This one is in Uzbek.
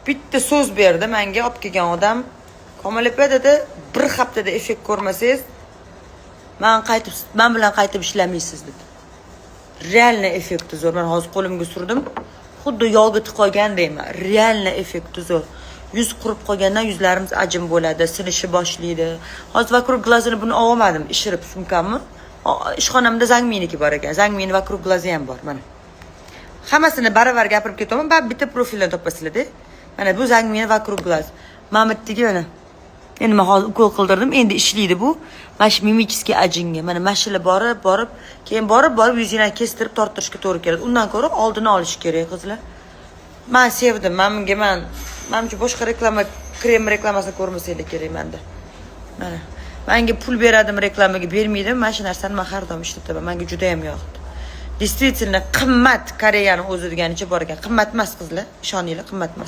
bitta so'z berdi menga olib kelgan odam. Komil opa dedi, bir haftada effekt ko'rmasangiz, men bilan qaytib ishlamaysiz dedi. Realni effekti zo'r. Men hozir qo'limga surdim. Xuddi yog'i tiqolgandayman. Realni effekti zo'r. Yuz qurib qolgandan yuzlarimiz ajin bo'ladi, sinishi boshlaydi. Hozir vakrug glazini buni olmadim, ishirib sumkamni. Ishxonamda zangminiki bor ekan. Zangmini vakrug glazi ham bor mana. Hammasini baravar gapirib ketaman. Bitta profildan topasizlar-da. Mana bu zangmini vakrug glaz. Mamitdagi mana. Endi men hozir ukol qildirdim, endi ishlaydi bu. Mana shu mimichskiy ajinga. Mana mashina borib, keyin borib yuzini kestirib tortirishga to'g'ri keladi. Undan ko'ra oldini olish kerak, qizlar. Men sevdim. Menimcha boshqa reklama, krem reklamasini ko'rmasanglar kerak menda. Mana. Menga pul beradim reklamaga bermaydim. Mana shu narsani men har doim ishlataman. Menga juda ham yoqdi. Действительно qimmat Koreyaning o'zi deganicha bor ekan. Qimmat emas qizlar, ishoninglar, qimmat emas.